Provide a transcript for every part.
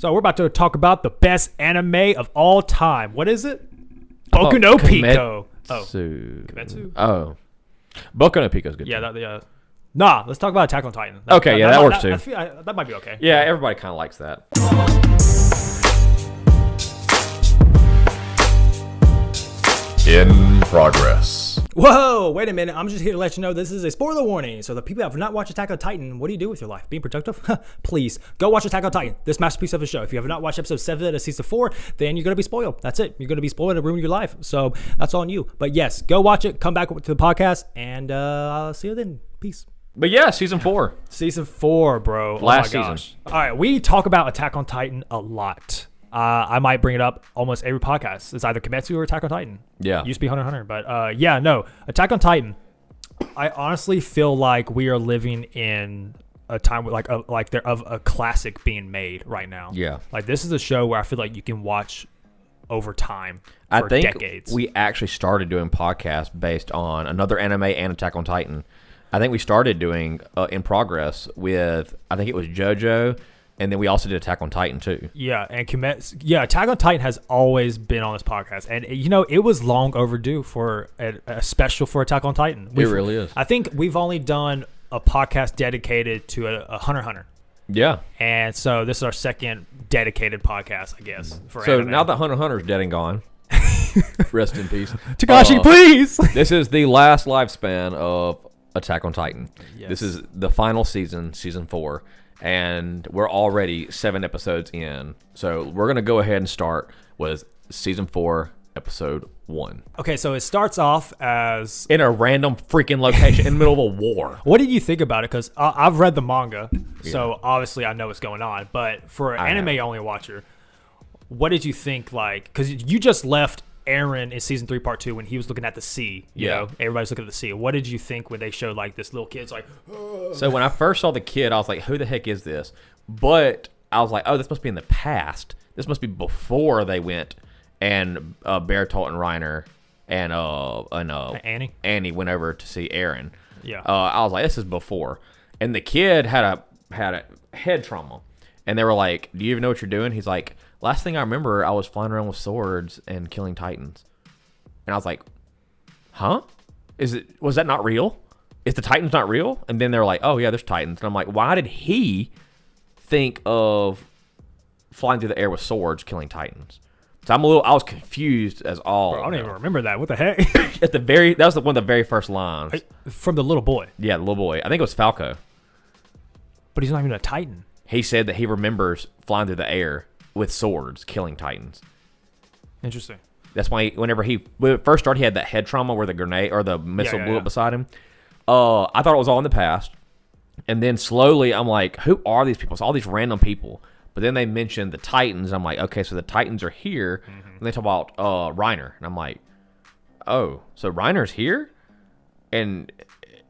So we're about to talk about the best anime of all time. What is it? Boku no Pico. Kimetsu? Oh. Boku no Pico is good. Yeah, Nah, let's talk about Attack on Titan. That works too. That might be okay. Yeah, everybody kind of likes that. In progress. Whoa, wait a minute. I'm just here to let you know this is a spoiler warning. So the people that have not watched Attack on Titan, what do you do with your life? Being productive? Please, go watch Attack on Titan, this masterpiece of a show. If you have not watched episode 7 of season 4, then you're going to be spoiled. That's it. You're going to be spoiled and ruin your life. So that's on you. But yes, go watch it. Come back to the podcast. And I'll see you then. Peace. But yeah, season 4. Season 4, bro. Last oh my gosh. season. All right, we talk about Attack on Titan a lot. I might bring it up almost every podcast. It's either Kimetsu or Attack on Titan. Yeah. It used to be Hunter x Hunter. But Attack on Titan. I honestly feel like we are living in a time with of a classic being made right now. Yeah. Like this is a show where I feel like you can watch over time for decades. We actually started doing podcasts based on another anime and Attack on Titan. I think we started doing In Progress with, I think it was JoJo. And then we also did Attack on Titan too. Yeah, and Attack on Titan has always been on this podcast, and it was long overdue for a special for Attack on Titan. It really is. I think we've only done a podcast dedicated to a Hunter x Hunter. Yeah, and so this is our second dedicated podcast, I guess. For so anime. Now that Hunter x Hunter is dead and gone, rest in peace, Takashi, please. This is the last lifespan of Attack on Titan. Yes. This is the final season, season 4. And we're already 7 episodes in. So we're going to go ahead and start with season 4, episode 1. Okay, so it starts off as... in a random freaking location in the middle of a war. What did you think about it? Because I've read the manga, so obviously I know what's going on. But for an anime-only watcher, what did you think? Like, because you just left Eren in season 3 part 2 when he was looking at the sea. You know, everybody's looking at the sea. What did you think when they showed like this little kid's like, oh. So when I first saw the kid, I was like, who the heck is this? But I was like, oh, this must be in the past. This must be before they went and Bertolt and Reiner and Annie went over to see Eren. Yeah. I was like, this is before. And the kid had a head trauma. And they were like, do you even know what you're doing? He's like, last thing I remember, I was flying around with swords and killing Titans. And I was like, huh? Was that not real? Is the Titans not real? And then they're like, oh yeah, there's Titans. And I'm like, why did he think of flying through the air with swords killing Titans? So I was confused as all. Bro, I don't even remember that. What the heck? That was one of the very first lines. From the little boy. Yeah, the little boy. I think it was Falco. But he's not even a Titan. He said that he remembers flying through the air with swords, killing Titans. Interesting. That's why when it first started, he had that head trauma where the grenade or the missile blew up beside him. I thought it was all in the past. And then slowly, I'm like, who are these people? It's all these random people. But then they mentioned the Titans. I'm like, okay, so the Titans are here. Mm-hmm. And they talk about Reiner. And I'm like, oh, so Reiner's here? And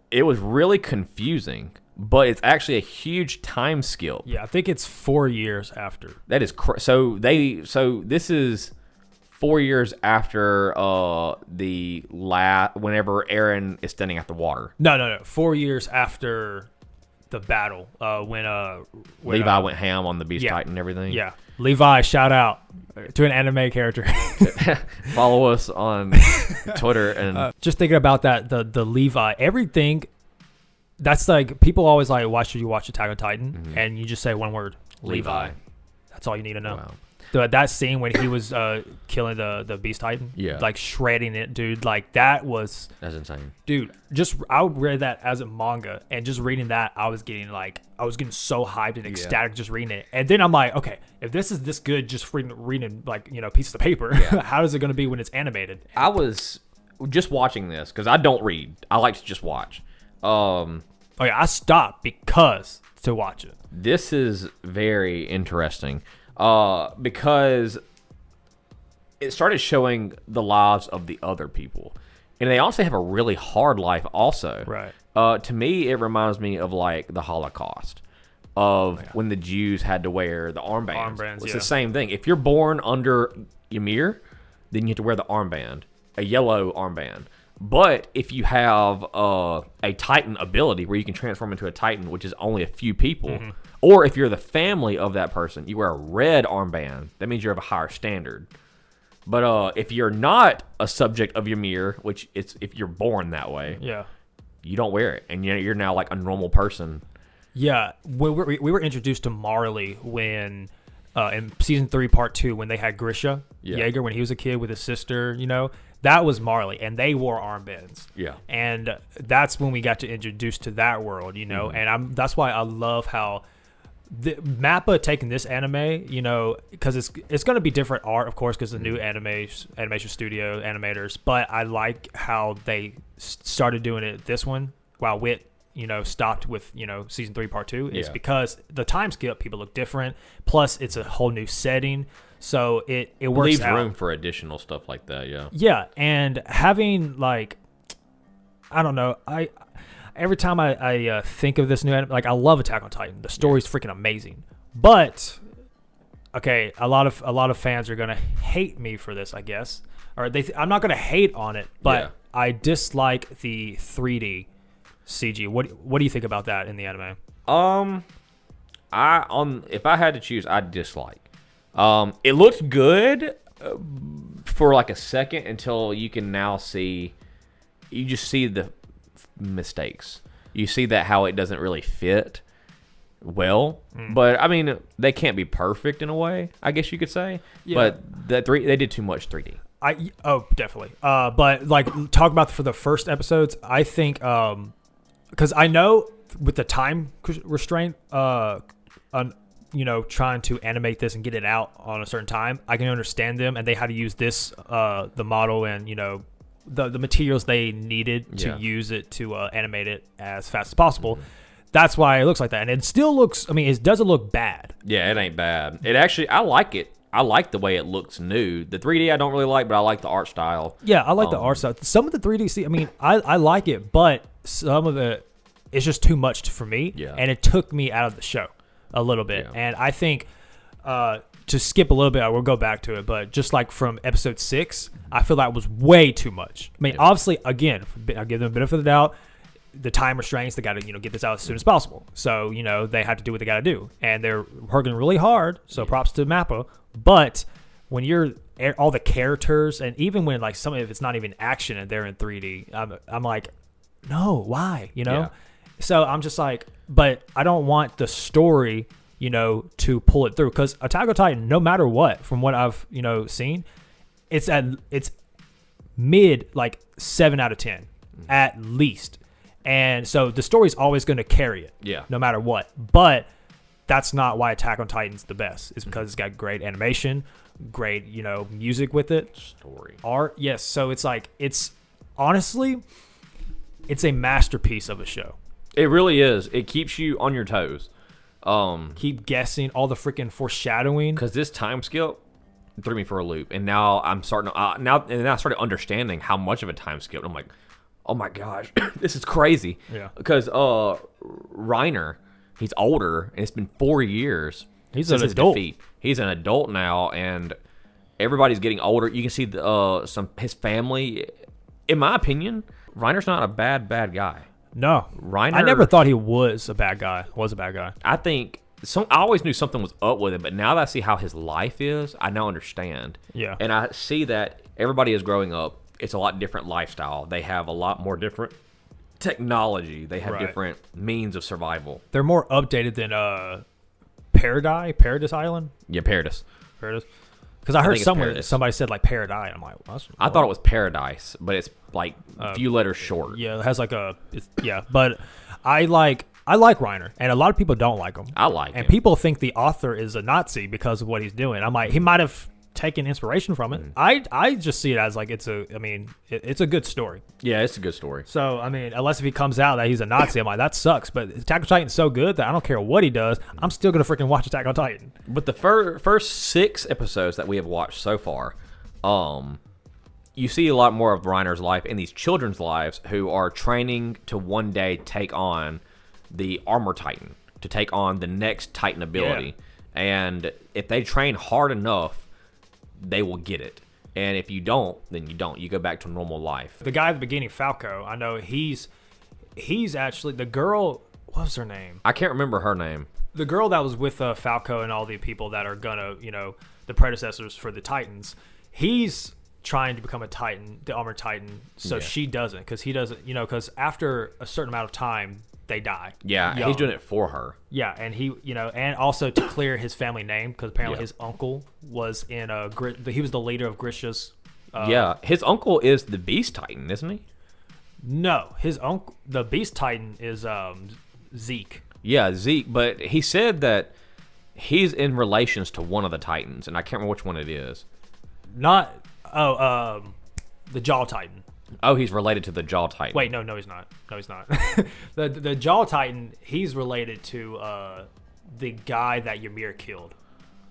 it was really confusing. But it's actually a huge time skip. Yeah, I think it's 4 years after. That is so this is 4 years after whenever Eren is standing at the water. No. 4 years after the battle when Levi went ham on the Beast Titan and everything. Yeah, Levi, shout out to an anime character. Follow us on Twitter and just thinking about that the Levi everything. That's like, people always like, why should you watch Attack on Titan? Mm-hmm. And you just say one word, Levi. That's all you need to know. Wow. That scene when he was killing the Beast Titan, like shredding it, dude, like that's insane. Dude, I read that as a manga, and just reading that, I was getting so hyped and ecstatic just reading it. And then I'm like, okay, if this is this good, just reading like, pieces of paper, how is it going to be when it's animated? I was just watching this because I don't read. I like to just watch. I stopped to watch it. This is very interesting because it started showing the lives of the other people. And they also have a really hard life also. Right. To me, it reminds me of like the Holocaust of when the Jews had to wear the armbands. It's the same thing. If you're born under Ymir, then you have to wear the armband, a yellow armband. But if you have a Titan ability where you can transform into a Titan, which is only a few people, or if you're the family of that person, you wear a red armband. That means you're of a higher standard. But if you're not a subject of Ymir, which it's if you're born that way, you don't wear it, and you're now like a normal person. Yeah, we were introduced to Marley when in season 3, part 2, when they had Grisha Yeager when he was a kid with his sister. That was Marley, and they wore armbands. Yeah, and that's when we got to introduce to that world. And that's why I love how the Mappa taking this anime, because it's going to be different art, of course, because the new animation studio animators. But I like how they started doing it this one, while Wit, stopped with season 3, part 2. It's because the time skip, people look different. Plus, it's a whole new setting, so it works. Leaves out. Room for additional stuff like that. Yeah, and having I don't know, every time I think of this new anime, I love Attack on Titan. The story's freaking amazing. But okay, a lot of fans are gonna hate me for this, I guess. Or I'm not gonna hate on it, but I dislike the 3D CG. What do you think about that in the anime? If I had to choose, I'd dislike. It looked good for like a second until you can now see. You just see the mistakes. You see that how it doesn't really fit well. But I mean, they can't be perfect in a way, I guess you could say. But they did too much 3D. Definitely. But talk about for the first episodes, I think because I know with the time restraint, trying to animate this and get it out on a certain time, I can understand them, and they had to use this the model and the materials they needed to use it to animate it as fast as possible. That's why it looks like that, and it still looks. I mean, it doesn't look bad. Yeah, it ain't bad. It actually, I like it. I like the way it looks new. The 3D I don't really like, but I like the art style. Yeah, I like the art style. Some of the 3D, I mean, I like it, but some of it is just too much for me. Yeah. And it took me out of the show a little bit. Yeah. And I think to skip a little bit, I will go back to it, but just like from episode 6, I feel that was way too much. I mean, obviously, again, I'll give them a benefit of the doubt. The time restraints, they got to get this out as soon as possible. So they have to do what they got to do, and they're working really hard. So props to Mappa. But when you're all the characters, and even when some of it's not even action and they're in 3D, I'm like, no, why? So I'm just like, but I don't want the story, to pull it through, because Attack on Titan, no matter what, from what I've seen, it's mid 7 out of 10 at least. And so the story's always going to carry it, no matter what. But that's not why Attack on Titan's the best. It's because it's got great animation, great, music with it. Story. Art, yes. So it's honestly, it's a masterpiece of a show. It really is. It keeps you on your toes. Keep guessing, all the freaking foreshadowing. Because this time skip threw me for a loop. And now I'm starting to, now I started understanding how much of a time skip. I'm like, oh my gosh, this is crazy. Yeah. Because Reiner, he's older, and it's been 4 years since his adult. Defeat. He's an adult now, and everybody's getting older. You can see his family. In my opinion, Reiner's not a bad guy. No, Reiner. I never thought he was a bad guy. I think I always knew something was up with him, but now that I see how his life is, I now understand. Yeah. And I see that everybody is growing up. It's a lot different lifestyle. They have a lot more different technology. They have different means of survival. They're more updated than Paradise Island? Yeah, Paradise. Because I heard somebody said Paradise. I'm like, well, I thought it was Paradise, but it's a few letters short. Yeah, it has but I like Reiner, and a lot of people don't like him. I like him. And people think the author is a Nazi because of what he's doing. I'm like, he might have taken inspiration from it. I just see it as it's a good story. Yeah, it's a good story. So I mean, unless if he comes out that he's a Nazi, I'm like, that sucks. But Attack on Titan's so good that I don't care what he does, I'm still gonna freaking watch Attack on Titan. But the first 6 episodes that we have watched so far, you see a lot more of Reiner's life and these children's lives who are training to one day take on the Armor Titan, to take on the next Titan ability. Yeah. And if they train hard enough, they will get it. And if you don't, then you don't. You go back to normal life. The guy at the beginning, Falco, I know he's actually the girl. What was her name? I can't remember her name. The girl that was with Falco and all the people that are gonna, the predecessors for the Titans. He's trying to become a Titan, the Armored Titan, so she doesn't, because he doesn't, because after a certain amount of time, they die. Yeah, young. He's doing it for her. Yeah, and he, and also to clear his family name, because apparently his uncle was in he was the leader of Grisha's. His uncle is the Beast Titan, isn't he? No, his uncle, the Beast Titan, is Zeke. Yeah, Zeke, but he said that he's in relations to one of the Titans, and I can't remember which one it is. The Jaw Titan. Oh, he's related to the Jaw Titan. Wait, no, he's not. No, he's not. the Jaw Titan, he's related to the guy that Ymir killed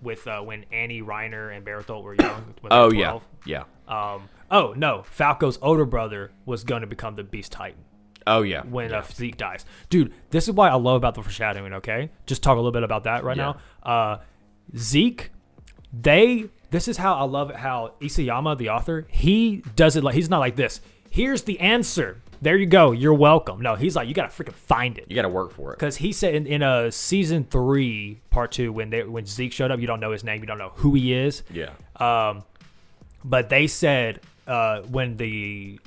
with when Annie, Reiner, and Berthold were young. When they were 12. Yeah. Oh, no, Falco's older brother was going to become the Beast Titan. Oh, yeah. When Zeke dies. Dude, this is what I love about the foreshadowing, okay? Just talk a little bit about that right now. Zeke, this is how I love it, how Isayama, the author, he does it like, he's not like this. Here's the answer. There you go. You're welcome. No, he's like, you got to freaking find it. You got to work for it. Because he said in season 3, part 2, when Zeke showed up, you don't know his name. You don't know who he is. Yeah. But they said when the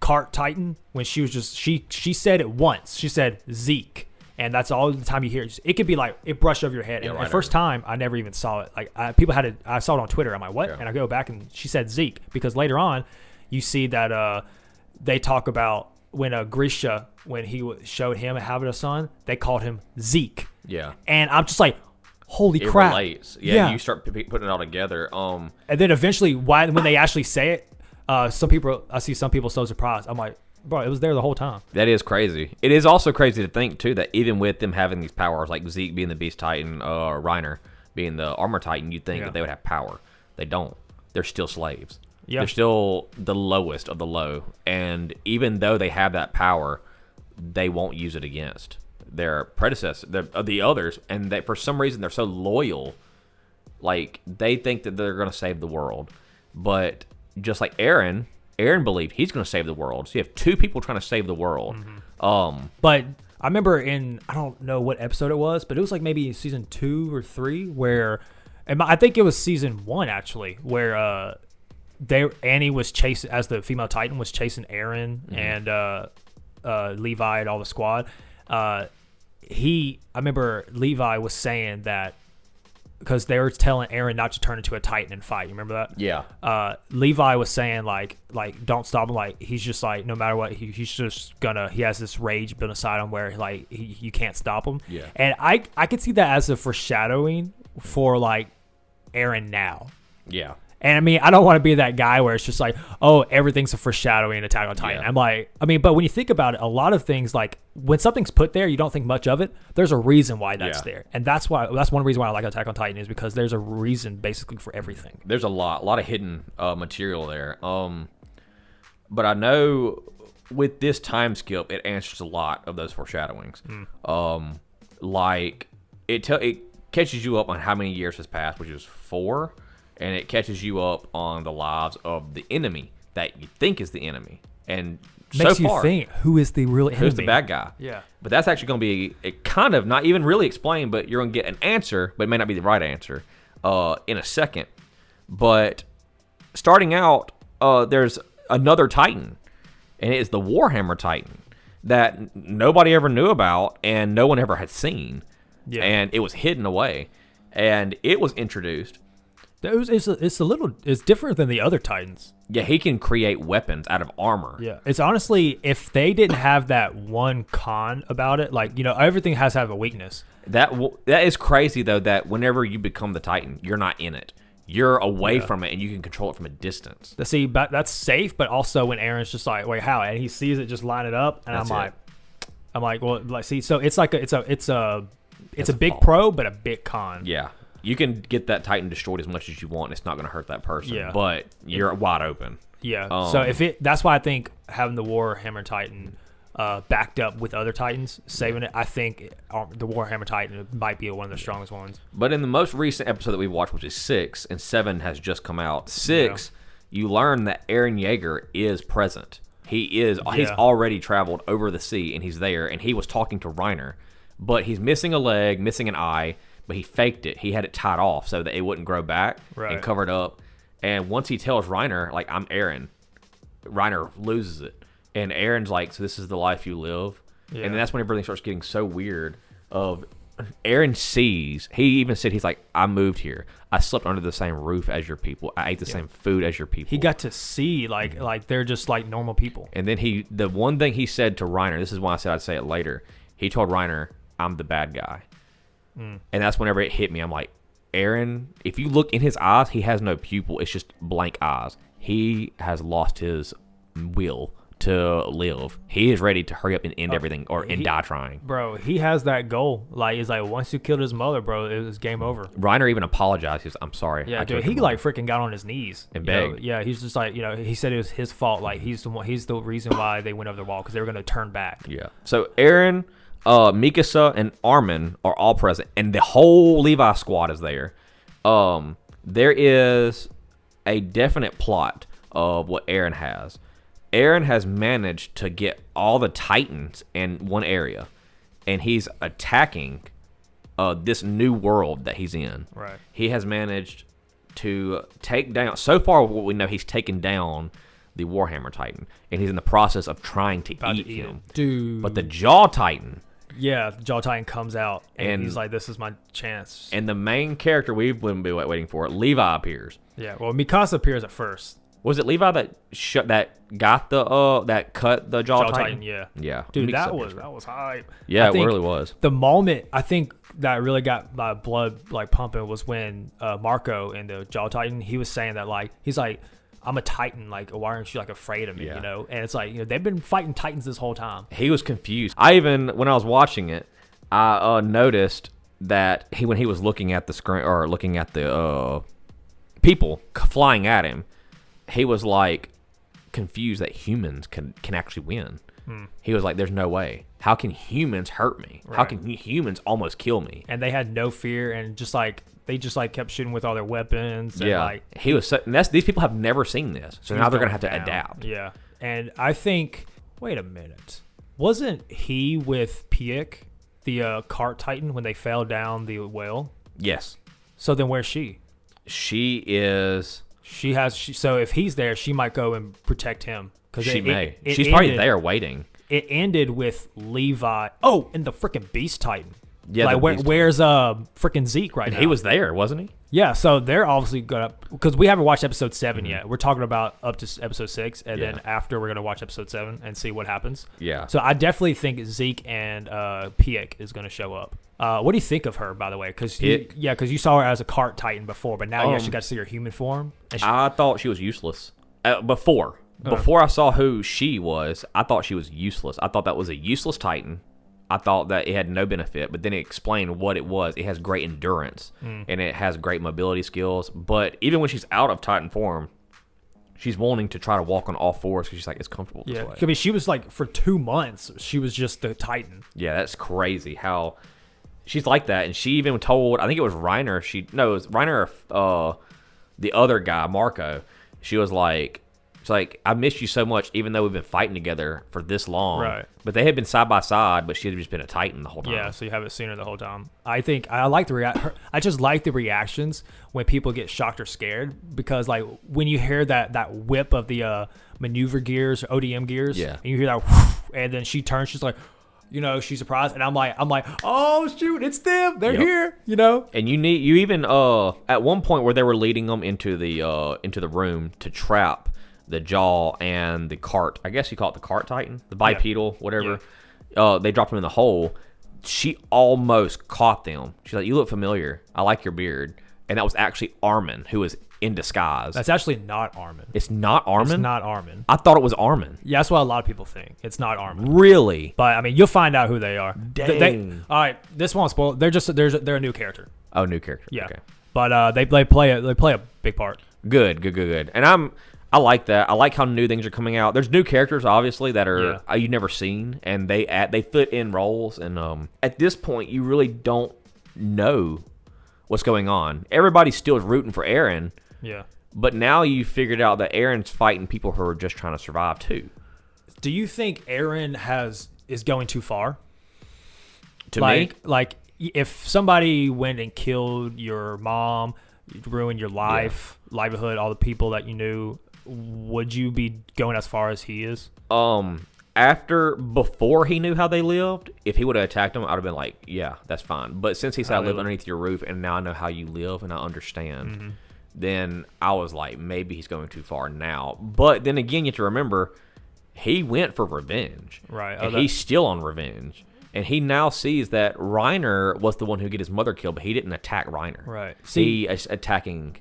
Cart Titan, when she was just, she said it once. She said Zeke. And that's all the time you hear it. It could be like, it brushed over your head. Yeah, and right the first time, I never even saw it. Like, people had it, I saw it on Twitter. I'm like, what? Yeah. And I go back and she said Zeke. Because later on, you see that they talk about when Grisha, when he showed him having a son, they called him Zeke. Yeah. And I'm just like, holy crap. It relates. Yeah, you start putting it all together. And then eventually, when they actually say it, I see some people so surprised. I'm like, bro, it was there the whole time. That is crazy. It is also crazy to think, too, that even with them having these powers, like Zeke being the Beast Titan, or Reiner being the Armor Titan, you'd think that they would have power. They don't. They're still slaves. Yeah. They're still the lowest of the low. And even though they have that power, they won't use it against their predecessors, the others. And for some reason, they're so loyal. Like, they think that they're going to save the world. But just like Eren believed he's going to save the world. So you have two people trying to save the world. Mm-hmm. But I remember I don't know what episode it was, but it was like maybe season 2 or 3 where, and I think it was season 1 actually, where Annie was chasing, as the female Titan was chasing Eren and Levi and all the squad. I remember Levi was saying that, because they were telling Eren not to turn into a Titan and fight. You remember that? Yeah. Levi was saying like don't stop him. Like, he's just like, no matter what, he's just gonna. He has this rage built inside him where like you can't stop him. Yeah. And I could see that as a foreshadowing for like Eren now. Yeah. And I mean, I don't want to be that guy where it's just like, oh, everything's a foreshadowing in Attack on Titan. Yeah. I'm like, but when you think about it, a lot of things, like when something's put there, you don't think much of it. There's a reason why that's there, and that's one reason why I like Attack on Titan, is because there's a reason basically for everything. There's a lot of hidden material there. But I know with this time skip, it answers a lot of those foreshadowings. Like it catches you up on how many years has passed, which is 4. And it catches you up on the lives of the enemy that you think is the enemy. And makes so far, you think, who is the real enemy? Who's the bad guy? Yeah. But that's actually going to be a kind of, not even really explained, but you're going to get an answer, but it may not be the right answer in a second. But starting out, there's another Titan, and it is the Warhammer Titan that nobody ever knew about and no one ever had seen. Yeah. And it was hidden away. And it was introduced. It's different than the other Titans. Yeah, he can create weapons out of armor. Yeah, it's honestly, if they didn't have that one con about it, like, everything has to have a weakness. That is crazy though, that whenever you become the Titan, you're not in it. You're away from it, and you can control it from a distance. See, but that's safe. But also when Aaron's just like, wait, how? And he sees it just line it up, and I'm like, well, like, see, so it's like it's a big pro, but a big con. Yeah. You can get that Titan destroyed as much as you want. It's not going to hurt that person, but you're wide open. Yeah. So that's why I think having the Warhammer Titan backed up with other Titans, saving it, I think the Warhammer Titan might be one of the strongest ones. But in the most recent episode that we watched, which is 6, and 7 has just come out, 6 you learn that Eren Yeager is present. He's Yeah. already traveled over the sea, and he's there, and he was talking to Reiner. But he's missing a leg, missing an eye, but he faked it. He had it tied off so that it wouldn't grow back and covered up. And once he tells Reiner, like, I'm Eren, Reiner loses it. And Eren's like, so this is the life you live? Yeah. And then that's when everything starts getting so weird of Eren sees, he even said, he's like, I moved here. I slept under the same roof as your people. I ate the same food as your people. He got to see, like they're just like normal people. And then the one thing he said to Reiner, this is why I said I'd say it later, he told Reiner, I'm the bad guy. And that's whenever it hit me. I'm like, Eren, if you look in his eyes, he has no pupil. It's just blank eyes. He has lost his will to live. He is ready to hurry up and end everything and die trying. Bro, he has that goal. Like, it's like, once you killed his mother, bro, it was game over. Reiner even apologized. He's, I'm sorry. Yeah, dude, he like freaking got on his knees and begged. Yeah, he's just like, he said it was his fault. Like, he's the reason why they went over the wall, because they were going to turn back. Yeah. So Eren, Mikasa, and Armin are all present, and the whole Levi squad is there. There is a definite plot of what Eren has. Eren has managed to get all the Titans in one area, and he's attacking this new world that he's in. Right. He has managed to take down, so far what we know, he's taken down the Warhammer Titan, and he's in the process of trying to eat him. Dude. But the Jaw Titan... Yeah, the Jaw Titan comes out, and he's like, this is my chance. And the main character we've been waiting for, Levi, appears. Yeah, well, Mikasa appears at first. Was it Levi that got the that cut the Jaw Titan? Yeah. Yeah. Dude, Mikasa that was hype. Yeah, it really was. The moment I think that really got my blood like pumping was when Marco in the Jaw Titan, he was saying that, like, he's like, I'm a Titan, like, why aren't you like afraid of me? You know? And it's like, they've been fighting Titans this whole time. He was confused. I even, when I was watching it, I noticed that when he was looking at the screen or looking at the people flying at him, he was like confused that humans can actually win. He was like, there's no way. How can humans hurt me? How can humans almost kill me? And they had no fear, and just like they just like kept shooting with all their weapons. And like, he was. And these people have never seen this, so now they're gonna have to adapt. Yeah, and I think. Wait a minute. Wasn't he with Piek, the cart Titan, when they fell down the whale? Yes. So then where's she? She is. So if he's there, she might go and protect him. She may. She's probably there waiting. It ended with Levi. Oh, and the freaking Beast Titan. Yeah, like where's freaking Zeke right now? He was there, wasn't he? Yeah, so they're obviously gonna, because we haven't watched episode 7 yet. We're talking about up to episode 6, and then after we're gonna watch episode 7 and see what happens. Yeah. So I definitely think Zeke and Piek is gonna show up. What do you think of her, by the way? Because you saw her as a cart Titan before, but now you actually got to see her human form. I thought she was useless before. Before I saw who she was, I thought she was useless. I thought that was a useless Titan. I thought that it had no benefit, but then it explained what it was. It has great endurance, and it has great mobility skills. But even when she's out of Titan form, she's wanting to try to walk on all fours because she's like, it's comfortable this way. I mean, she was like, for 2 months, she was just the Titan. Yeah, that's crazy how she's like that. And she even told, I think it was Reiner, it was Reiner, the other guy, Marco. She was like, it's like, I missed you so much, even though we've been fighting together for this long. Right. But they had been side by side, but she had just been a Titan the whole time. Yeah, so you haven't seen her the whole time. I think I like I just like the reactions when people get shocked or scared, because like when you hear that whip of the maneuver gears or ODM gears, and you hear that, and then she turns, she's like, she's surprised, and I'm like, oh shoot, it's them, they're here, And you even at one point where they were leading them into the room to trap the Jaw and the cart. I guess you call it the cart Titan, the bipedal, whatever. Yeah. They dropped him in the hole. She almost caught them. She's like, "You look familiar. I like your beard." And that was actually Armin, who was in disguise. That's actually not Armin. It's not Armin? It's not Armin. I thought it was Armin. Yeah, that's what a lot of people think. It's not Armin. Really? But I mean, you'll find out who they are. Dang. All right, this won't spoil. They're a new character. Oh, new character. Yeah. Okay. But they play a big part. Good. And I like that. I like how new things are coming out. There's new characters, obviously, that are you've never seen, and they fit in roles. And at this point, you really don't know what's going on. Everybody still is rooting for Eren. Yeah. But now you figured out that Aaron's fighting people who are just trying to survive too. Do you think Aaron is going too far? To me? Like, if somebody went and killed your mom, ruined your life, livelihood, all the people that you knew, would you be going as far as he is? Before he knew how they lived, if he would have attacked them, I would have been like, yeah, that's fine. But since he said I live underneath your roof and now I know how you live and I understand, then I was like, maybe he's going too far now. But then again, you have to remember, he went for revenge. Right. And he's still on revenge. And he now sees that Reiner was the one who got his mother killed, but he didn't attack Reiner. Right. He is attacking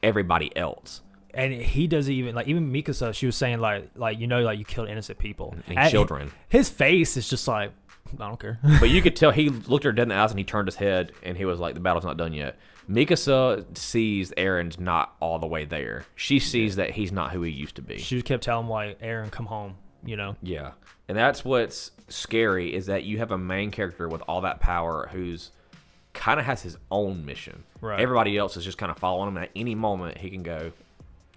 everybody else. And he doesn't even even Mikasa. She was saying like you killed innocent people and children. His face is just like, I don't care. But you could tell he looked her dead in the eyes and he turned his head and he was like, the battle's not done yet. Mikasa sees Aaron's not all the way there. She sees that he's not who he used to be. She just kept telling him like, Aaron, come home. Yeah, and that's what's scary is that you have a main character with all that power who's kind of has his own mission. Right. Everybody else is just kind of following him. And at any moment he can go,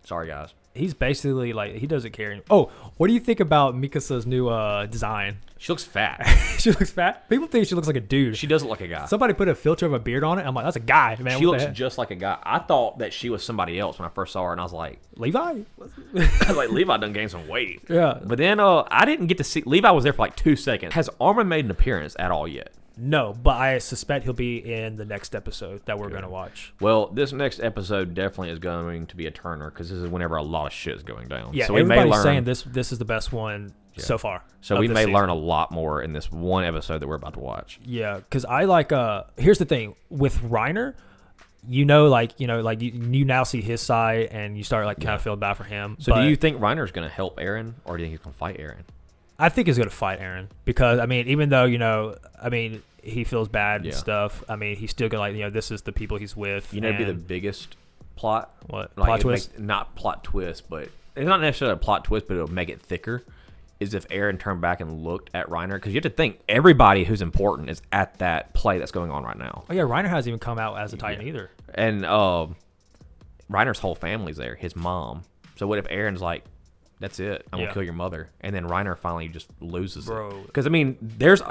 sorry guys. He's basically like, he doesn't care. Oh, what do you think about Mikasa's new design? She looks fat. She looks fat? People think she looks like a dude. She does look like a guy. Somebody put a filter of a beard on it. I'm like, that's a guy, man. She looks just like a guy. I thought that she was somebody else when I first saw her, and I was like, Levi? I was like, Levi done gained some weight. Yeah. But then I didn't get to see, Levi was there for like 2 seconds. Has Armin made an appearance at all yet? No, but I suspect he'll be in the next episode that we're going to watch. Well, this next episode definitely is going to be a turner because this is whenever a lot of shit is going down. Yeah, so we everybody's may learn, saying this is the best one so far. So we may learn a lot more in this one episode that we're about to watch. Yeah, because I like here's the thing with Reiner, you now see his side and you start kind of feeling bad for him. So do you think Reiner's going to help Aaron or do you think he's going to fight Aaron? I think he's going to fight Aaron because even though he feels bad and stuff. He's still gonna this is the people he's with. It'd be the biggest plot. What plot twist? Not plot twist, but it's not necessarily a plot twist, but it'll make it thicker. Is if Aaron turned back and looked at Reiner, because you have to think everybody who's important is at that play that's going on right now. Oh yeah, Reiner hasn't even come out as a Titan either. And Reiner's whole family's there. His mom. So what if Aaron's like, that's it. I'm going to kill your mother. And then Reiner finally just loses it. Because, there's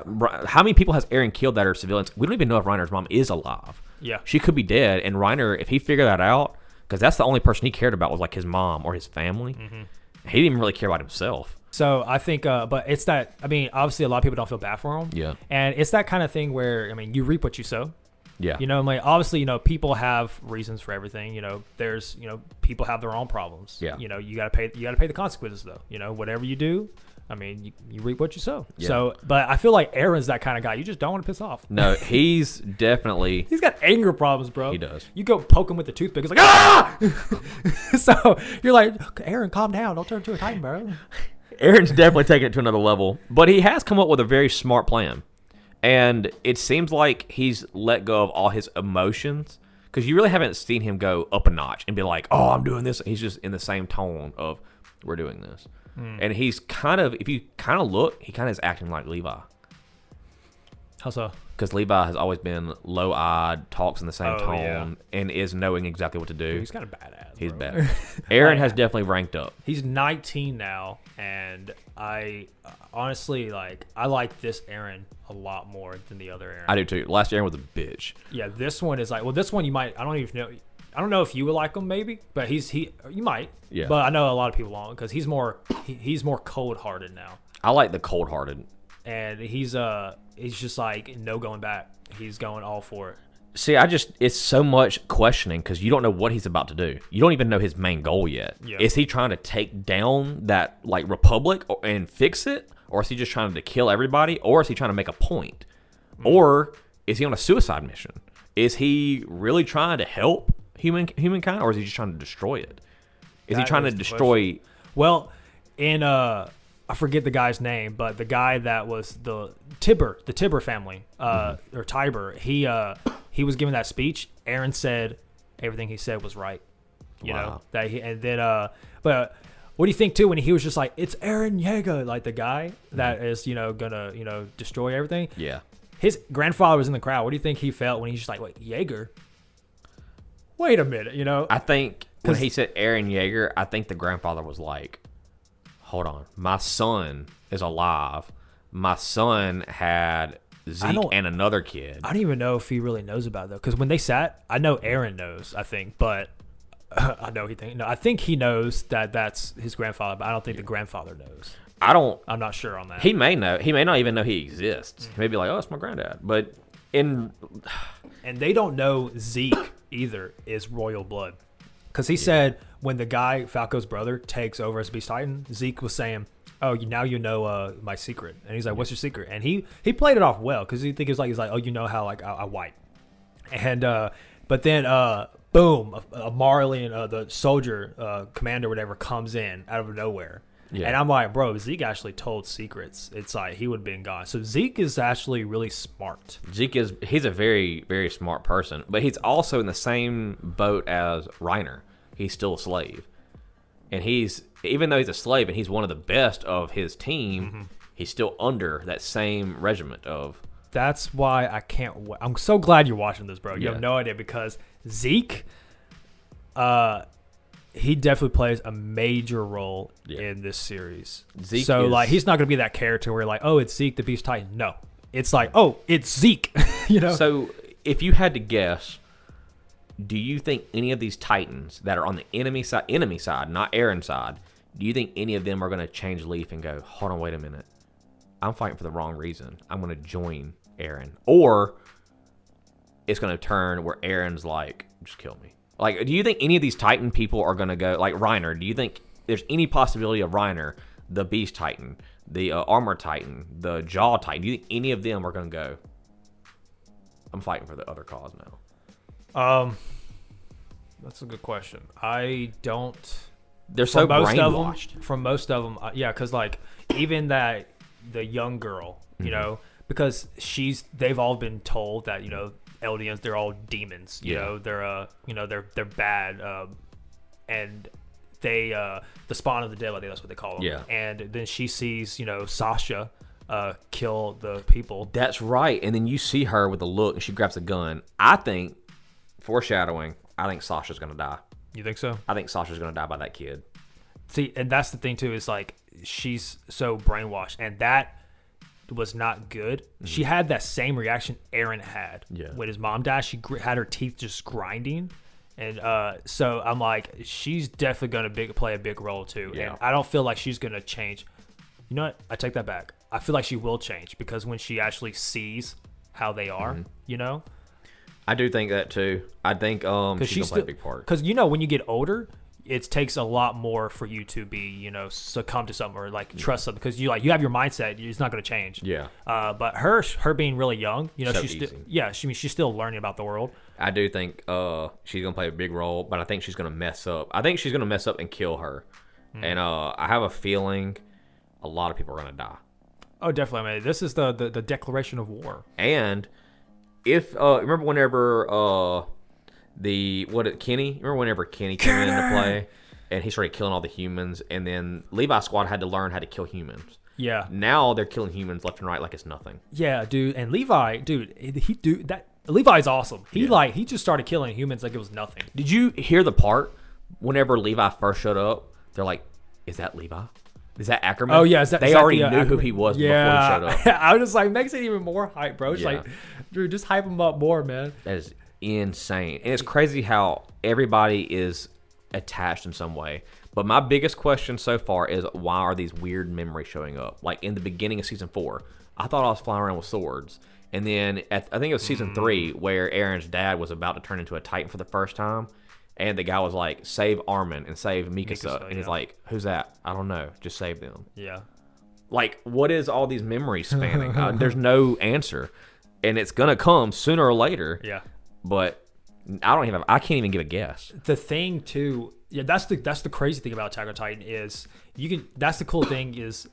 how many people has Aaron killed that are civilians? We don't even know if Reiner's mom is alive. Yeah. She could be dead. And Reiner, if he figured that out, because that's the only person he cared about was like his mom or his family. Mm-hmm. He didn't even really care about himself. So I think, but it's that, obviously a lot of people don't feel bad for him. Yeah. And it's that kind of thing where, you reap what you sow. Yeah. Obviously, people have reasons for everything. There's, people have their own problems. Yeah. You gotta pay the consequences though. Whatever you do, you reap what you sow. Yeah. So, but I feel like Aaron's that kind of guy. You just don't want to piss off. No, he's definitely. He's got anger problems, bro. He does. You go poke him with the toothpick, it's like, ah! So you're like, Aaron, calm down. Don't turn into a Titan, bro. Aaron's definitely taking it to another level, but he has come up with a very smart plan. And it seems like he's let go of all his emotions because you really haven't seen him go up a notch and be like, oh, I'm doing this. He's just in the same tone of, we're doing this. And he's kind of, if you kind of look, he kind of is acting like Levi. How so? Because Levi has always been low-eyed, talks in the same tone, and is knowing exactly what to do. He's kind of badass. He's bro. bad. Aaron has definitely ranked up. He's 19 now, and I honestly I like this Aaron a lot more than the other Aaron. I do too. Last Aaron was a bitch. Yeah, this one is this one you might. I don't know if you would like him maybe, but you might. Yeah. But I know a lot of people won't because he's more cold-hearted now. I like the cold-hearted. And he's just no going back. He's going all for it. See, it's so much questioning because you don't know what he's about to do. You don't even know his main goal yet. Yeah. Is he trying to take down that republic and fix it? Or is he just trying to kill everybody? Or is he trying to make a point? Or is he on a suicide mission? Is he really trying to help humankind? Or is he just trying to destroy it? Is he trying to destroy... Well, in... I forget the guy's name, but the guy that was the Tiber family, or Tiber, he was giving that speech. Aaron said everything he said was right. You know that but what do you think too when he was just like, it's Eren Yeager, like the guy that is gonna destroy everything? Yeah. His grandfather was in the crowd. What do you think he felt when he's just like, wait, Yeager? wait a minute, you know? I think when he said Eren Yeager, I think the grandfather was like, hold on, my son is alive. My son had Zeke and another kid. I don't even know if he really knows about it, though. Because when they sat, I know Eren knows, I think. But I know I think he knows that that's his grandfather, but I don't think the grandfather knows. I'm not sure on that. He may know. He may not even know he exists. He may be like, oh, it's my granddad. But and they don't know Zeke either is royal blood. Because he said when the guy, Falco's brother, takes over as Beast Titan, Zeke was saying, oh, now you know my secret. And he's like, what's your secret? And he played it off well because he's like, oh, you know how like I wipe. And but then boom, a Marlian, the soldier commander, whatever, comes in out of nowhere. Yeah. And I'm like, bro, Zeke actually told secrets. It's like he would have been gone. So Zeke is actually really smart. He's a very, very smart person, but he's also in the same boat as Reiner. He's still a slave. And even though he's a slave and he's one of the best of his team, he's still under that same regiment of. That's why I can't wait. I'm so glad you're watching this, bro. You have no idea because Zeke, he definitely plays a major role in this series. Like he's not going to be that character where you're like, oh, it's Zeke the Beast Titan. No, it's like, oh, it's Zeke. You know. So if you had to guess, do you think any of these Titans that are on the enemy side, not Eren's side, do you think any of them are going to change leaf and go, hold on, wait a minute, I'm fighting for the wrong reason. I'm going to join Eren, or it's going to turn where Eren's like, just kill me. Like, do you think any of these Titan people are going to go, like Reiner, do you think there's any possibility of Reiner, the Beast Titan, the Armor Titan, the Jaw Titan, do you think any of them are going to go, I'm fighting for the other cause now? That's a good question. I don't. They're so brainwashed. From most of them, yeah, because like even the young girl, you know, because they've all been told that, you know, Eldians, they're all demons. You know, they're bad, and they the spawn of the dead. I think that's what they call them. Yeah. And then she sees, you know, Sasha kill the people. That's right. And then you see her with a look, and she grabs a gun. I think, foreshadowing, I think Sasha's gonna die. You think so? I think Sasha's gonna die by that kid. See, and that's the thing too. Is like she's so brainwashed, and that was not good. She had that same reaction Eren had when his mom died. She had her teeth just grinding, and so I'm like, she's definitely gonna play a big role too. Yeah. And I don't feel like she's gonna change. You know what? I take that back. I feel like she will change because when she actually sees how they are, you know. I do think that too. I think she's gonna play a big part. Because you know, when you get older, it takes a lot more for you to be, you know, succumb to something or like trust something, because you have your mindset. It's not going to change. Yeah. But her being really young, you know, she's still learning about the world. I do think she's going to play a big role, but I think she's going to mess up. I think she's going to mess up and kill her. And I have a feeling a lot of people are going to die. Oh, definitely. I mean, this is the declaration of war. And if remember whenever Kenny? Remember whenever Kenny came into play and he started killing all the humans, and then Levi's squad had to learn how to kill humans. Yeah. Now they're killing humans left and right like it's nothing. Yeah, dude. And Levi, Levi's awesome. He just started killing humans like it was nothing. Did you hear the part whenever Levi first showed up? They're like, "Is that Levi? Is that Ackerman?" Oh yeah, they already knew who he was before he showed up. I was just like, makes it even more hype, bro. It's like, dude, just hype him up more, man. That is insane. And it's crazy how everybody is attached in some way. But my biggest question so far is, why are these weird memories showing up? Like in the beginning of season 4, I thought I was flying around with swords. And then I think it was season 3 where Eren's dad was about to turn into a Titan for the first time. And the guy was like, save Armin and save Mikasa. And he's like, who's that? I don't know. Just save them. Yeah. Like, what is all these memories spanning? There's no answer. And it's going to come sooner or later. Yeah. But I can't even give a guess. The thing too, that's the crazy thing about Attack on Titan is that's the cool thing is,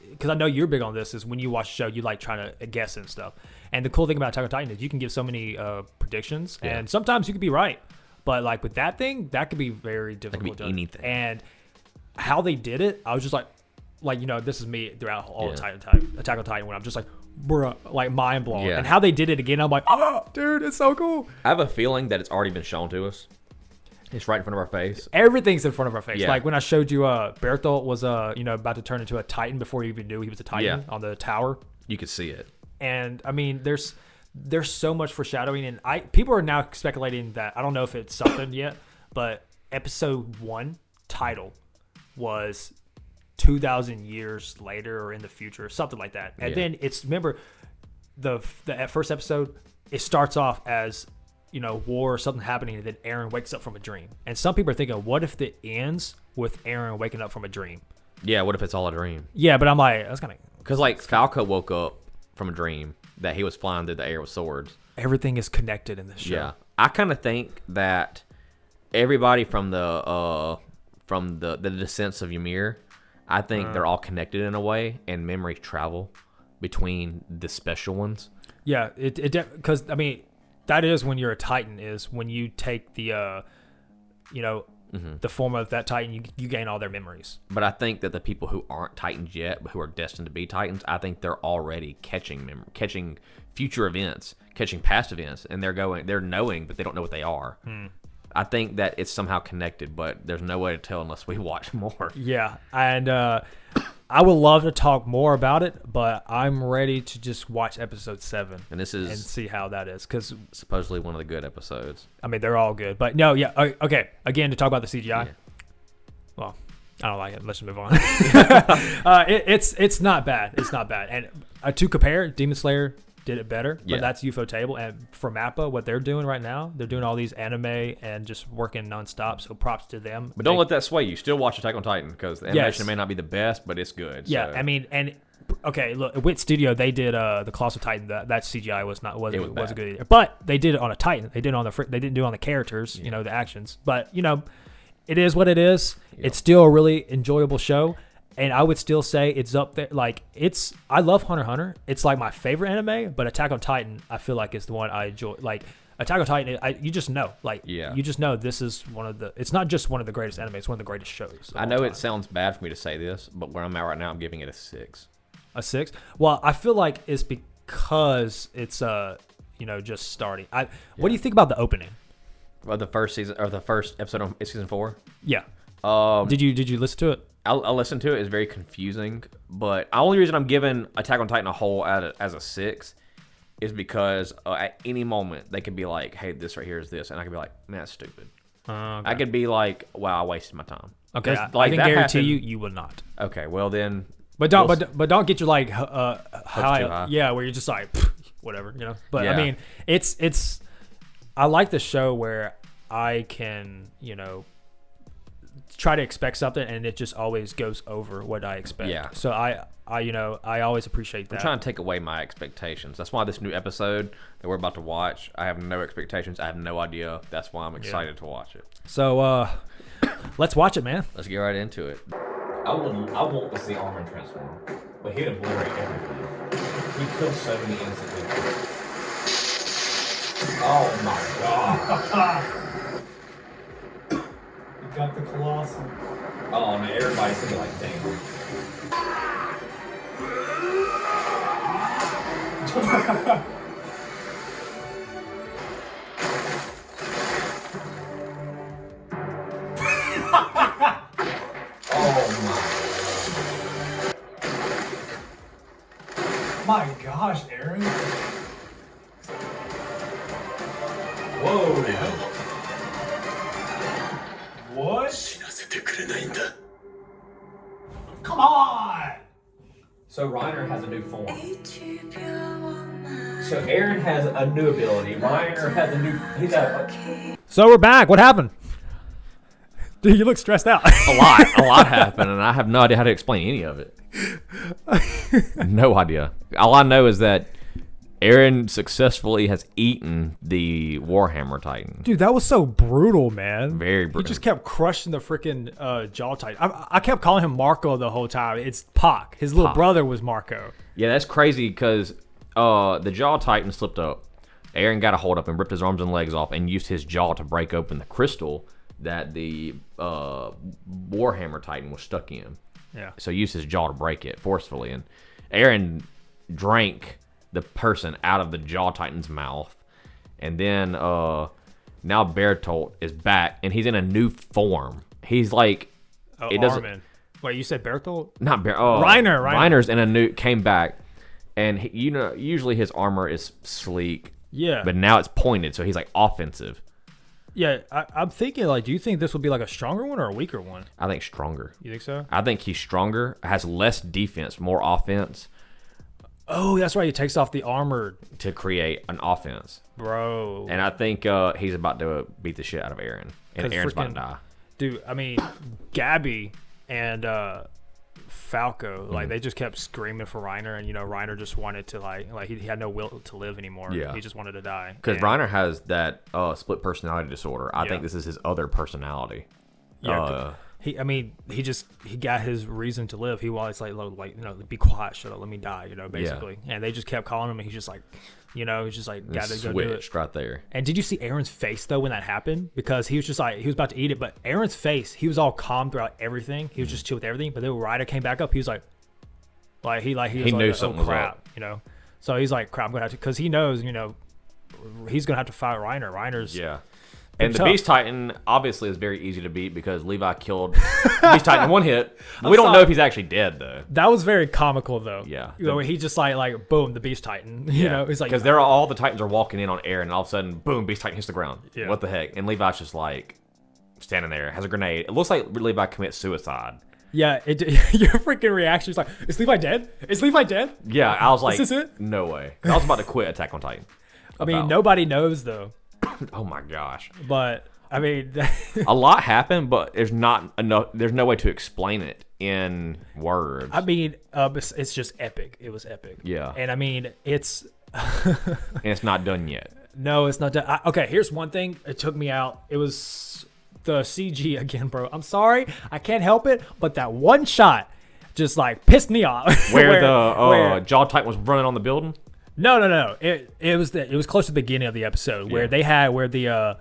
because I know you're big on this, is when you watch the show, you like trying to guess and stuff. And the cool thing about Attack on Titan is you can give so many predictions, and sometimes you could be right. But like with that thing, that could be very difficult. That could be anything. And how they did it, I was just like, you know, this is me throughout all the Attack on Titan, when I'm just like, bruh, like mind blown. And how they did it again, I'm like, oh, dude, it's so cool. I have a feeling that it's already been shown to us. It's right in front of our face. Everything's in front of our face. Yeah. Like when I showed you, Berthold was about to turn into a Titan before you even knew he was a Titan on the tower. You could see it. And I mean, there's so much foreshadowing, and people are now speculating that I don't know if it's something yet, but episode 1 title was 2,000 years later or in the future, something like that. And then remember the first episode, it starts off as war or something happening, and then Eren wakes up from a dream. And some people are thinking, what if it ends with Eren waking up from a dream? Yeah, what if it's all a dream? Yeah, but I'm like, that's kind of because like Falco woke up from a dream that he was flying through the air with swords. Everything is connected in this show. Yeah, I kind of think that everybody from the descents of Ymir, I think they're all connected in a way, and memories travel between the special ones. Yeah, because I mean, that is when you're a Titan, is when you take the the form of that Titan, you gain all their memories. But I think that the people who aren't Titans yet, but who are destined to be Titans, I think they're already catching future events, catching past events, and they're knowing, but they don't know what they are. I think that it's somehow connected, but there's no way to tell unless we watch more. Yeah, and I would love to talk more about it, but I'm ready to just watch episode 7 and see how that is, because supposedly one of the good episodes. I mean, they're all good, but no, yeah, okay. Again, to talk about the CGI. Well, I don't like it. Let's just move on. It's not bad. It's not bad, and to compare, Demon Slayer did it better, but that's UFO Table, and for Mappa, what they're doing right now, they're doing all these anime and just working nonstop, so props to them. But don't let that sway you. Still watch Attack on Titan, because the animation may not be the best, but it's good. Yeah, so. I mean, and okay, look, Wit Studio, they did the Colossal Titan. That CGI wasn't good either, but they did it on a Titan. They did it on they didn't do it on the characters, the actions. But it is what it is. Yep. It's still a really enjoyable show. And I would still say it's up there. Like, I love Hunter x Hunter. It's like my favorite anime, but Attack on Titan, I feel like is the one I enjoy. Like, Attack on Titan, you just know. Like, you just know this is it's not just one of the greatest anime, it's one of the greatest shows. I know it sounds bad for me to say this, but where I'm at right now, I'm giving it a 6. A 6? Well, I feel like it's because it's, just starting. What do you think about the opening? Well, the first season, or the first episode of season 4? Yeah. Did you listen to it? I'll listen to it. It's very confusing, but the only reason I'm giving Attack on Titan a whole as a 6 is because at any moment they could be like, "Hey, this right here is this," and I could be like, "Man, that's stupid." Okay. I could be like, "Wow, I wasted my time." Okay, I can guarantee you will not. Okay, well then, but don't get your like high. Yeah, where you're just like whatever, But I mean, it's I like the show where I can try to expect something, and it just always goes over what I expect. Yeah. So I always appreciate that. I'm trying to take away my expectations. That's why this new episode that we're about to watch, I have no expectations. I have no idea. That's why I'm excited to watch it. So let's watch it, man. Let's get right into it. I want to see Armin transform, but he'd obliterate everything. He kills so many innocent people. Oh my god. Got the Colossal. Oh man, everybody's thinking like, damn. Oh my gosh, Eren. Whoa. What? Come on! So Reiner has a new form. So Eren has a new ability. Reiner has a new. So we're back. What happened? Dude, you look stressed out. A lot happened, and I have no idea how to explain any of it. No idea. All I know is that Eren successfully has eaten the Warhammer Titan. Dude, that was so brutal, man. Very brutal. He just kept crushing the freaking Jaw Titan. I kept calling him Marco the whole time. It's Pac. His little brother was Marco. Yeah, that's crazy because the Jaw Titan slipped up. Eren got a hold up and ripped his arms and legs off and used his jaw to break open the crystal that the Warhammer Titan was stuck in. Yeah. So he used his jaw to break it forcefully. And Eren drank the person out of the Jaw Titan's mouth, and then Now Bertolt is back, and he's in a new form. He's like, it doesn't. Armin. Wait, you said Bertolt? Not Bertolt. Reiner. Reiner's in a new, came back, and usually his armor is sleek. Yeah. But now it's pointed, so he's like offensive. Yeah, I'm thinking, like, do you think this will be like a stronger one or a weaker one? I think stronger. You think so? I think he's stronger, has less defense, more offense. Oh, that's right. He takes off the armor to create an offense. Bro. And I think he's about to beat the shit out of Eren. And Eren's about to die. Dude, I mean, Gabby and Falco, like, they just kept screaming for Reiner, and Reiner just wanted to like he had no will to live anymore. Yeah, he just wanted to die. Because Reiner has that split personality disorder. I think this is his other personality. Yeah, he got his reason to live. He was like be quiet, shut up, let me die, basically. And they just kept calling him, and he's just like, he's just like, gotta go do it. Switched right there. And did you see Eren's face though when that happened? Because he was just like, he was about to eat it, but Eren's face, he was all calm throughout everything. He was just chill with everything. But then when Ryder came back up, he was like he knew something was crap, up. So he's like, crap, I'm gonna have to, because he knows, he's gonna have to fight Reiner. Reiner's and the Beast Titan obviously is very easy to beat because Levi killed the Beast Titan in one hit. We don't know if he's actually dead though. That was very comical though. Yeah. He just like boom, the Beast Titan. He's like, because all the Titans are walking in on Eren, and all of a sudden, boom, Beast Titan hits the ground. Yeah. What the heck? And Levi's just like standing there, has a grenade. It looks like Levi commits suicide. Yeah, your freaking reaction is like, is Levi dead? Is Levi dead? Yeah, I was like, is this it? No way. I was about to quit Attack on Titan. I mean, nobody knows though. Oh my gosh. But I mean, a lot happened, but there's not enough. There's no way to explain it in words. I mean, it's just epic. It was epic. Yeah. And I mean, it's and it's not done yet. No, it's not done. Okay, here's one thing. It took me out. It was the CG again, bro. I'm sorry, I can't help it, but that one shot just like pissed me off. Where the Jaw Titan was running on the building. No. It was close to the beginning of the episode where they had where the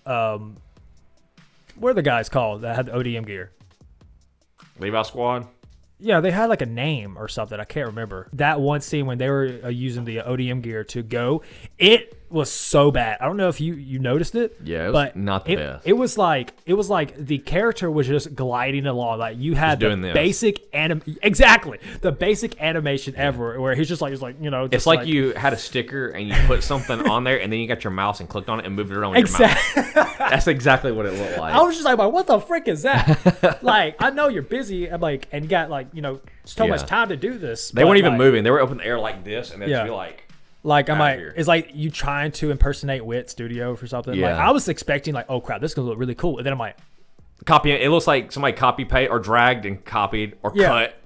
what are the guys called that had the ODM gear? Levi Squad. Yeah, they had like a name or something. I can't remember. That one scene when they were using the ODM gear to go, it was so bad. I don't know if you noticed it. Yeah, it was but not the best. It was like the character was just gliding along. Like you had the basic the basic animation ever, where he's just like it's like you had a sticker and you put something on there, and then you got your mouse and clicked on it and moved it around with your mouse. That's exactly what it looked like. I was just like, what the frick is that? Like, I know you're busy. I'm like, and you got like so much time to do this. They weren't even moving. They were up in the air like this, and they'd just be like. Like, I'm like, it's like you trying to impersonate Wit Studio for something. Yeah. Like, I was expecting like, oh crap, this is gonna look really cool. And then I'm like, it looks like somebody copy paste or dragged and copied or cut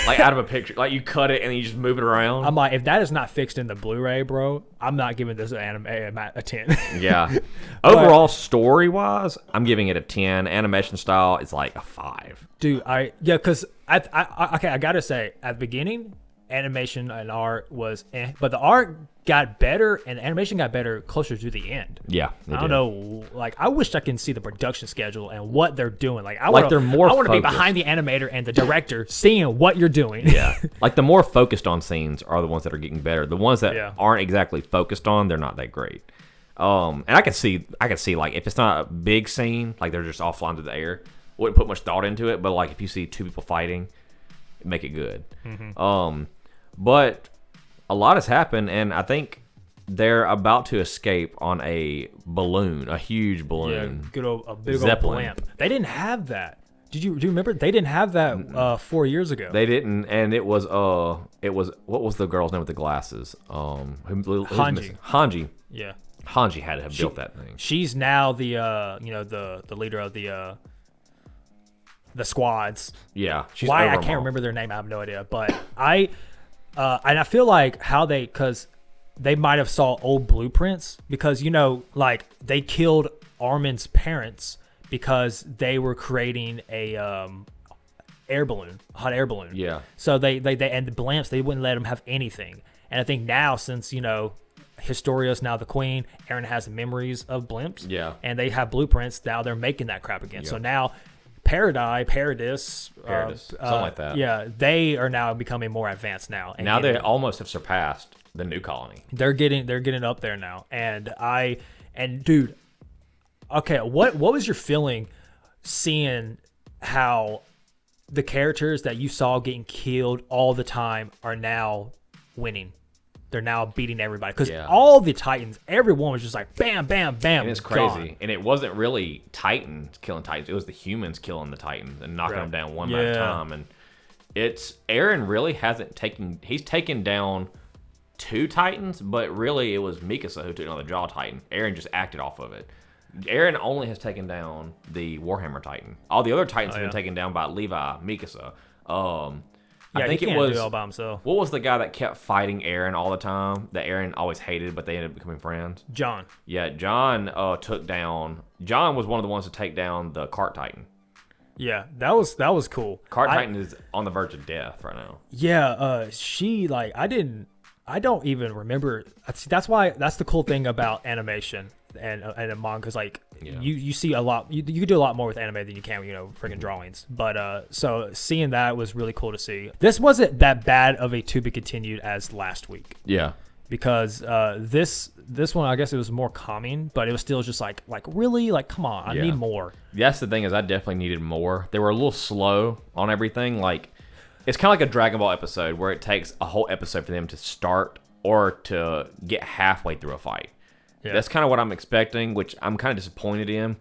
like out of a picture. Like you cut it and you just move it around. I'm like, if that is not fixed in the Blu-ray, bro, I'm not giving this anime a 10. Yeah. Overall, story wise, I'm giving it a 10. Animation style, it's like a 5. Dude, because I gotta say, at the beginning, animation and art was but the art got better and the animation got better closer to the end. Yeah, I don't know. Like, I wish I can see the production schedule and what they're doing. Like, I want to be behind the animator and the director, seeing what you're doing. Yeah, like the more focused on scenes are the ones that are getting better. The ones that aren't exactly focused on, they're not that great. And I can see like if it's not a big scene, like they're just all flying through the air, wouldn't put much thought into it. But like if you see two people fighting, make it good. Mm-hmm. But a lot has happened, and I think they're about to escape on a balloon, a huge balloon. Yeah, a big old blimp. They didn't have that. Do you remember? They didn't have that 4 years ago. They didn't, and it was what was the girl's name with the glasses? Hanji. Yeah. Hanji had to have built that thing. She's now the the leader of the squads. Yeah. She's why I can't remember their name. I have no idea, but and I feel like because they might have saw old blueprints because like they killed Armin's parents because they were creating a hot air balloon. Yeah. So they and the blimps, they wouldn't let them have anything. And I think now since Historia's now the queen, Eren has memories of blimps. Yeah. And they have blueprints. Now they're making that crap again. Yeah. So now Paradis, something like that. Yeah, they are now becoming more advanced now. And now they almost have surpassed the new colony. They're getting up there now, and And dude, okay, what was your feeling seeing how the characters that you saw getting killed all the time are now winning? They're now beating everybody because all the Titans, everyone was just like bam, bam, bam. And it's crazy. Gone. And it wasn't really Titans killing Titans. It was the humans killing the Titans and knocking them down one at a time. And Eren really hasn't he's taken down 2 Titans, but really it was Mikasa who took down the Jaw Titan. Eren just acted off of it. Eren only has taken down the Warhammer Titan. All the other Titans have been taken down by Levi, Mikasa. I think he it can't was do it all by himself. What was the guy that kept fighting Eren all the time that Eren always hated, but they ended up becoming friends? John. Yeah, John took down. John was one of the ones to take down the Cart Titan. Yeah, that was cool. Cart Titan is on the verge of death right now. Yeah, she like I don't even remember. That's the cool thing about animation and a manga, because like you see a lot. You can do a lot more with anime than you can freaking drawings. But so seeing that was really cool to see. This wasn't that bad of a to be continued as last week. Yeah, because this one, I guess it was more calming, but it was still just like really like, come on, I need more. That's the thing, is I definitely needed more. They were a little slow on everything. Like, it's kind of like a Dragon Ball episode where it takes a whole episode for them to start or to get halfway through a fight. Yeah. That's kind of what I'm expecting, which I'm kind of disappointed in.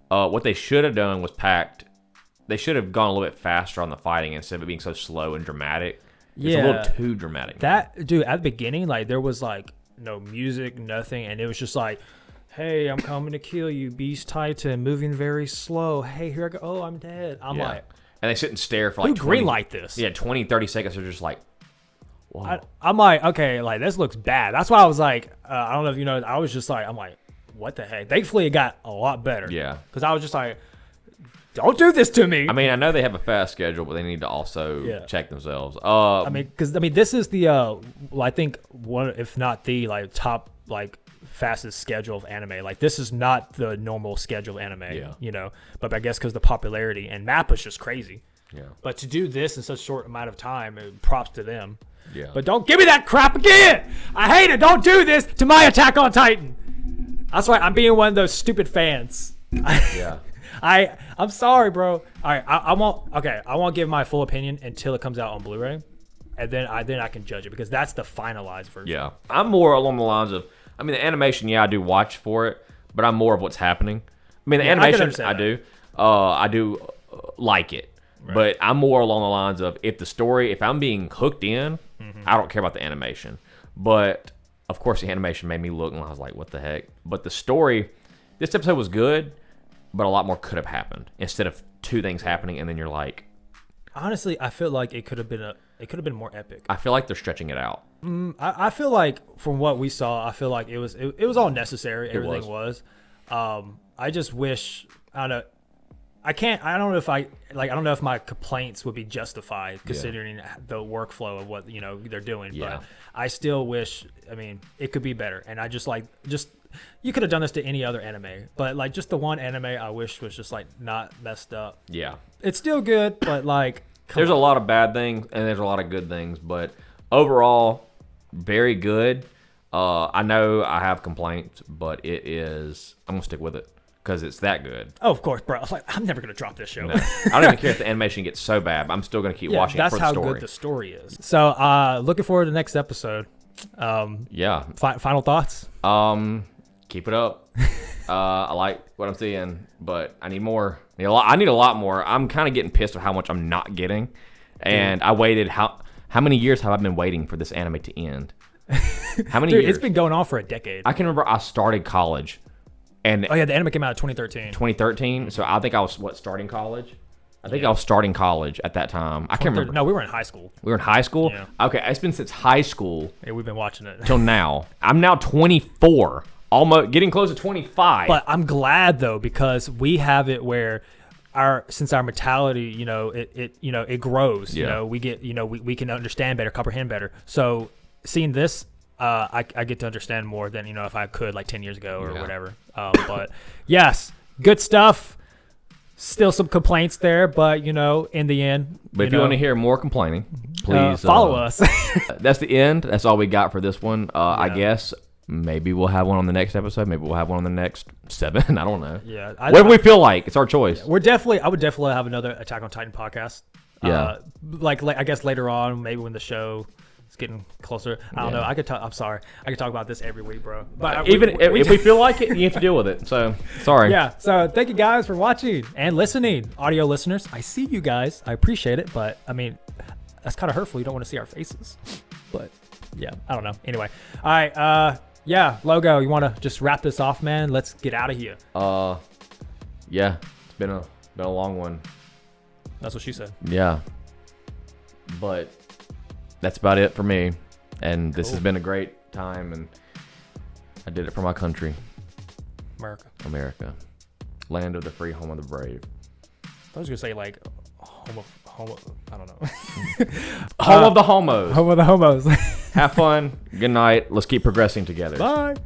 What they should have done was they should have gone a little bit faster on the fighting instead of it being so slow and dramatic. It's a little too dramatic. Dude, at the beginning, like, there was like no music, nothing, and it was just like, hey, I'm coming to kill you, Beast Titan, moving very slow. Hey, here I go. Oh, I'm dead. I'm like, and they sit and stare for like 20 greenlight this. Yeah, 20, 30 seconds. They're just like, whoa. I'm like, okay, like, this looks bad. That's why I was like, I don't know if you know, I was just like, I'm like, what the heck? Thankfully, it got a lot better. Yeah. Because I was just like, don't do this to me. I mean, I know they have a fast schedule, but they need to also check themselves. Because this is the, I think one, if not the like top like fastest schedule of anime. Like, this is not the normal schedule of anime. But I guess because the popularity and Mappa's just crazy. Yeah. But to do this in such a short amount of time, props to them. Yeah. But don't give me that crap again. I hate it. Don't do this to my Attack on Titan. That's right. I'm being one of those stupid fans. Yeah. I'm sorry, bro. All right, I won't give my full opinion until it comes out on Blu-ray, and then I can judge it, because that's the finalized version. Yeah, I'm more along the lines of, I mean, the animation, I do watch for it, but I'm more of what's happening. I mean, the animation, I do like it, but I'm more along the lines of, if I'm being hooked in, I don't care about the animation. But of course, the animation made me look, and I was like, what the heck? But the story, this episode was good, but a lot more could have happened instead of 2 things happening, and then you're like, honestly, I feel like it could have been more epic. I feel like they're stretching it out. I feel like from what we saw, I feel like it was all necessary. Everything was. I just wish, I don't know. I don't know if my complaints would be justified considering the workflow of what they're doing. Yeah. But I still wish. I mean, it could be better, and I just you could have done this to any other anime, but like, just the one anime I wish was just like not messed up. Yeah, it's still good, but like, there's a lot of bad things and there's a lot of good things, but overall, very good. I know I have complaints, but I'm gonna stick with it because it's that good. Oh, of course, bro. I'm never gonna drop this show. No. I don't even care if the animation gets so bad. I'm still gonna keep watching it for the story. That's how good the story is. So, looking forward to the next episode. Final thoughts. Keep it up. I like what I'm seeing, but I need more. I need a lot more. I'm kind of getting pissed at how much I'm not getting, and I waited. How many years have I been waiting for this anime to end? How many years? It's been going on for a decade. I can remember I started college, and the anime came out in 2013. 2013. So I think I was starting college. I think I was starting college at that time. I can't remember. No, we were in high school. We were in high school? Yeah. Okay, it's been since high school. Yeah, we've been watching it. Till now. I'm now 24. Almost getting close to 25. But I'm glad, though, because we have it where since our mentality, it grows. Yeah. We get, we can understand better, comprehend better. So seeing this, I get to understand more than, if I could like 10 years ago or whatever. But yes, good stuff. Still some complaints there, but in the end. But if you want to hear more complaining, please follow us. That's the end. That's all we got for this one. I guess Maybe we'll have one on the next episode. Maybe we'll have one on the next 7. I don't know. Yeah. Whatever we feel like. It's our choice. I would definitely have another Attack on Titan podcast. Yeah. Like I guess later on, maybe when the show is getting closer. I don't know. I could talk. I'm sorry. I could talk about this every week, bro. But if we feel like it, you have to deal with it. So sorry. Yeah. So thank you guys for watching and listening, audio listeners. I see you guys. I appreciate it, but I mean, that's kind of hurtful. You don't want to see our faces. But yeah, I don't know. Anyway, all right. Yeah, Logo. You want to just wrap this off, man? Let's get out of here. Yeah. It's been a long one. That's what she said. Yeah. But that's about it for me. And this has been a great time, and I did it for my country. America. Land of the free, home of the brave. I was gonna say like home I don't know. Home of the homos. Home of the homos. Have fun. Good night. Let's keep progressing together. Bye.